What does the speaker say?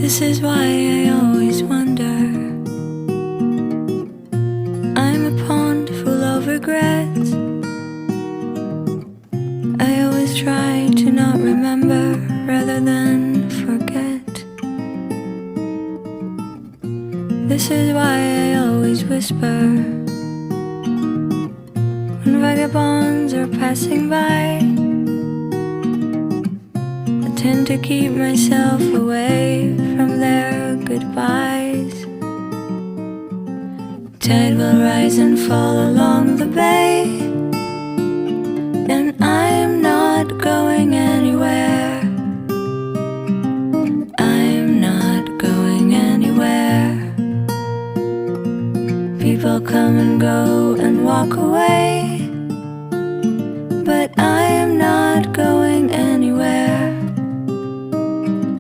This is why I always wonder. I'm a pond full of regrets. I always try to not remember rather than forget. This is why I always whisper when vagabonds are passing by. I tend to keep myself away from their goodbyes. Tide will rise and fall along the bay, and I'm not going anywhere. I'm not going anywhere. People come and go and walk away.